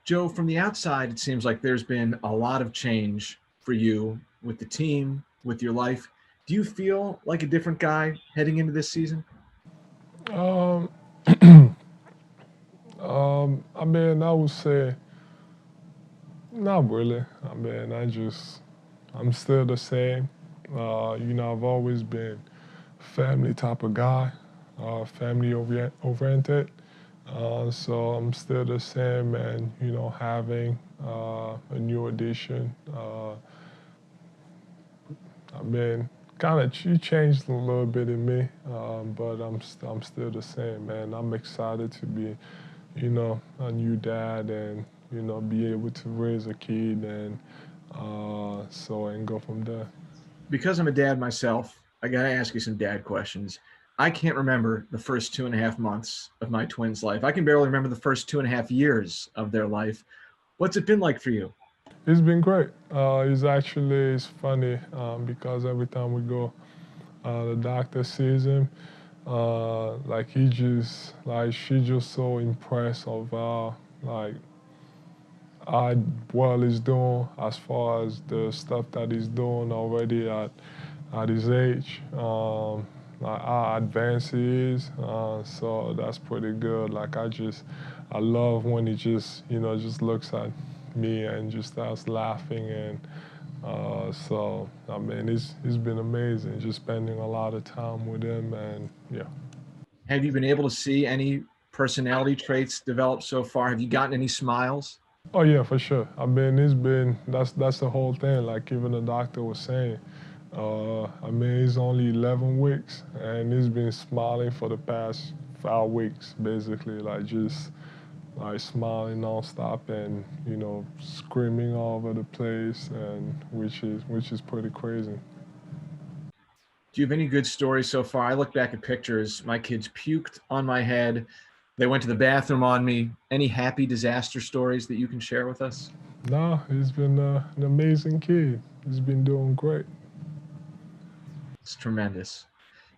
Joe, from the outside, it seems like there's been a lot of change for you with the team, with your life. Do you feel like a different guy heading into this season? Um, I mean, I would say not really. I mean, I'm still the same. I've always been family type of guy, oriented. So I'm still the same, and having a new addition. I mean, kind of she changed a little bit in me, but I'm still the same, man. I'm excited to be, a new dad, and be able to raise a kid, and and go from there. Because I'm a dad myself, I got to ask you some dad questions. I can't remember the first 2.5 months of my twins' life. I can barely remember the first 2.5 years of their life. What's it been like for you? It's been great. It's funny because every time we go, the doctor sees him. Like she's just so impressed of like how well he's doing as far as the stuff that he's doing already at his age. Like how advanced he is. So that's pretty good. I love when he just looks at me and just starts laughing. And I mean, it's been amazing just spending a lot of time with him. And yeah. Have you been able to see any personality traits develop so far? Have you gotten any smiles? Oh yeah, for sure. I mean, that's the whole thing. Like even the doctor was saying, I mean, it's only 11 weeks, and he's been smiling for the past 5 weeks, basically, like just like smiling nonstop and screaming all over the place, and which is pretty crazy. Do you have any good stories so far? I look back at pictures. My kids puked on my head. They went to the bathroom on me. Any happy disaster stories that you can share with us? Nah, he's been an amazing kid. He's been doing great. It's tremendous.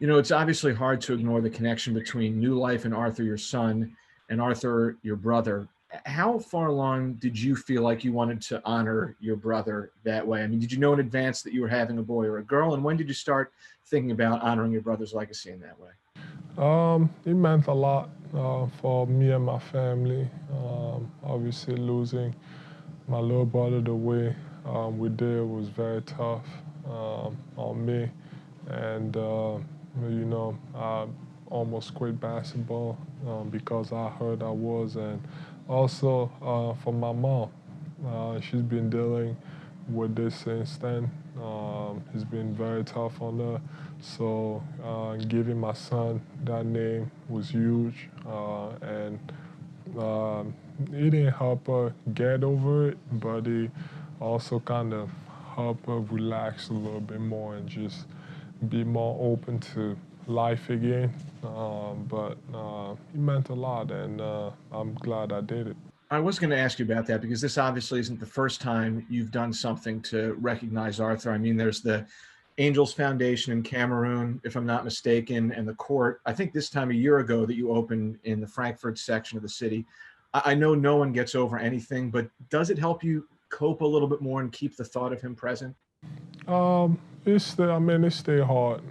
You know, it's obviously hard to ignore the connection between New Life and Arthur, your son, and Arthur, your brother. How far along did you feel like you wanted to honor your brother that way? I mean, did you know in advance that you were having a boy or a girl? And when did you start thinking about honoring your brother's legacy in that way? It meant a lot for me and my family. Obviously, losing my little brother the way we did was very tough on me, and I almost quit basketball because I heard I was, and also for my mom, she's been dealing with this since then. It's been very tough on her. So giving my son that name was huge, and um, it didn't help her get over it, but it also kind of helped her relax a little bit more and just be more open to life again. But it meant a lot, and I'm glad I did it. I was going to ask you about that because this obviously isn't the first time you've done something to recognize Arthur. I mean, there's the Angels Foundation in Cameroon, if I'm not mistaken, and the court. I think this time a year ago that you opened in the Frankfurt section of the city. I know no one gets over anything, but does it help you cope a little bit more and keep the thought of him present? I mean, it's still hard,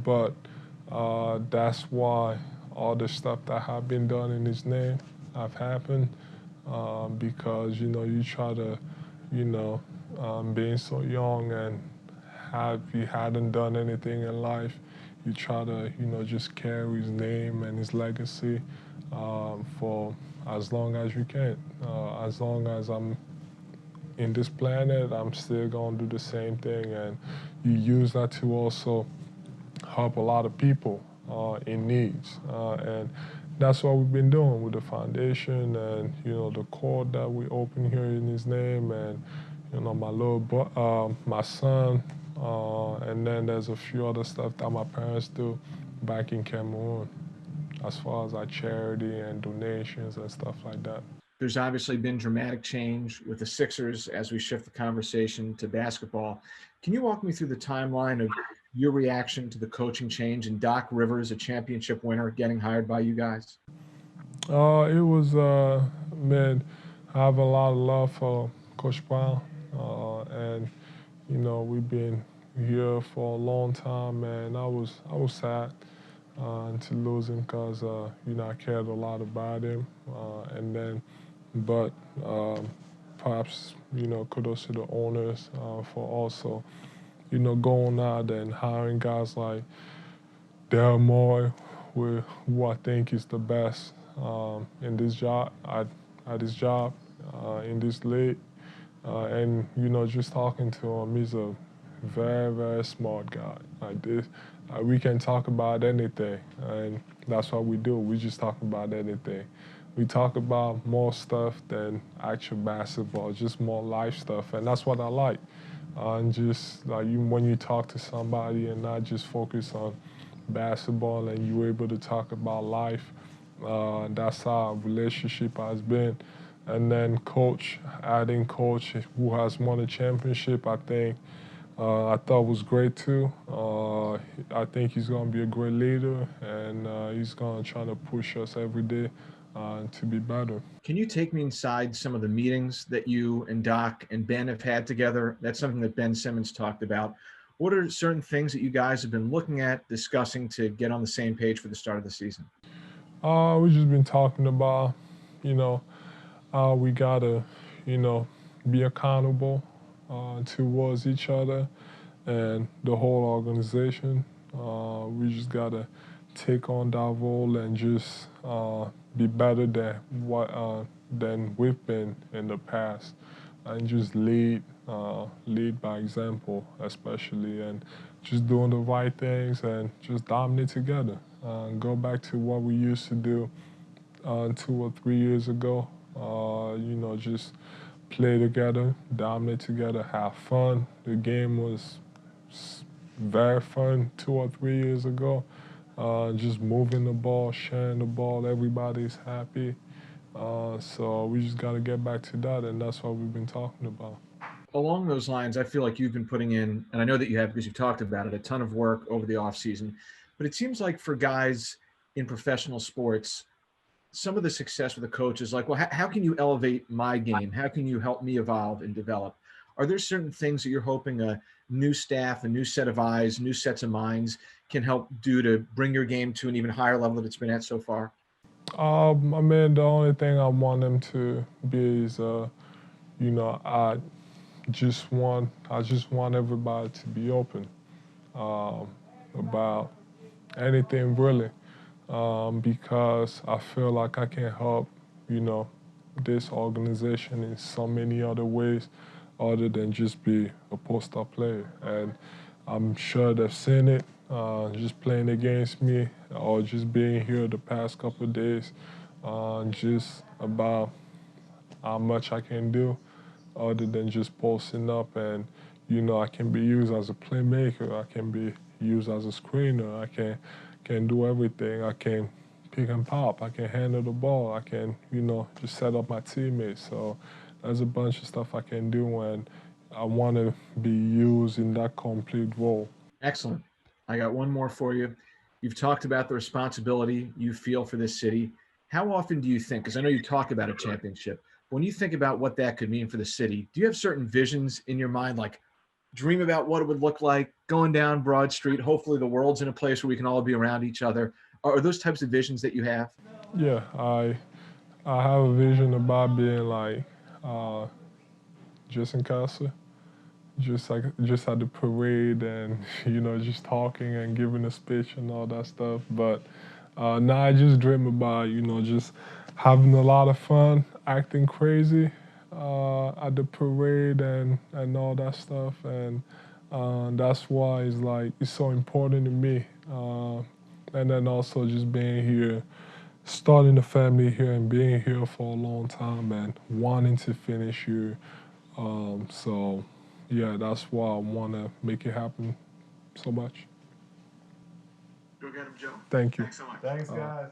but that's why all the stuff that have been done in his name have happened, because you try to, you know, being so young and have you hadn't done anything in life, you try to just carry his name and his legacy for as long as you can. As long as I'm in this planet, I'm still gonna do the same thing, and you use that to also help a lot of people in needs, and that's what we've been doing with the foundation, and the court that we open here in his name, and my son, and then there's a few other stuff that my parents do back in Cameroon, as far as like charity and donations and stuff like that. There's obviously been dramatic change with the Sixers as we shift the conversation to basketball. Can you walk me through the timeline of your reaction to the coaching change and Doc Rivers, a championship winner, getting hired by you guys? It was man. I have a lot of love for Coach Brown, and we've been here for a long time, and I was sad to lose him because I cared a lot about him, and then, but perhaps kudos to the owners for also going out and hiring guys like Daryl Moore, who I think is the best in this job at his job in this league. And just talking to him, he's a very, very smart guy. Like this, we can talk about anything, and that's what we do. We just talk about anything. We talk about more stuff than actual basketball, just more life stuff, and that's what I like. And just like when you talk to somebody and not just focus on basketball, and you're able to talk about life. That's how our relationship has been. And then adding coach who has won a championship, I thought was great too. I think he's going to be a great leader, and he's going to try to push us every day to be better. Can you take me inside some of the meetings that you and Doc and Ben have had together? That's something that Ben Simmons talked about. What are certain things that you guys have been looking at, discussing to get on the same page for the start of the season? We've just been talking about, you know, we gotta, you know, be accountable towards each other and the whole organization. We just gotta take on that role and just be better than we've been in the past, and just lead by example, especially, and just doing the right things and just dominate together. Go back to what we used to do 2 or 3 years ago. Just play together, dominate together, have fun. The game was very fun 2 or 3 years ago. Just moving the ball, sharing the ball, everybody's happy. So we just got to get back to that, and that's what we've been talking about. Along those lines, I feel like you've been putting in, and I know that you have because you've talked about it, a ton of work over the offseason. But it seems like for guys in professional sports, some of the success with the coach is like, well, how can you elevate my game? How can you help me evolve and develop? Are there certain things that you're hoping a new staff, a new set of eyes, new sets of minds can help do to bring your game to an even higher level that it's been at so far? I mean, the only thing I want them to be is, I just want everybody to be open about anything really, because I feel like I can help, you know, this organization in so many other ways other than just be a post-up player. And I'm sure they've seen it just playing against me or just being here the past couple of days, just about how much I can do other than just posting up. And I can be used as a playmaker, I can be used as a screener, I can do everything. I can pick and pop, I can handle the ball, I can just set up my teammates. So there's a bunch of stuff I can do, and I want to be used in that complete role. Excellent. I got one more for you. You've talked about the responsibility you feel for this city. How often do you think, because I know you talk about a championship, when you think about what that could mean for the city, do you have certain visions in your mind, like dream about what it would look like going down Broad Street? Hopefully, the world's in a place where we can all be around each other. Are those types of visions that you have? Yeah, I have a vision about being like uh, Jason Casa, just at the parade and just talking and giving a speech and all that stuff. But now I just dream about just having a lot of fun, acting crazy at the parade and all that stuff. And that's why it's so important to me. And then also just being here, starting a family here and being here for a long time and wanting to finish here. So yeah, that's why I want to make it happen so much. Go get him, Joe. Thank you. Thanks so much. Thanks, guys.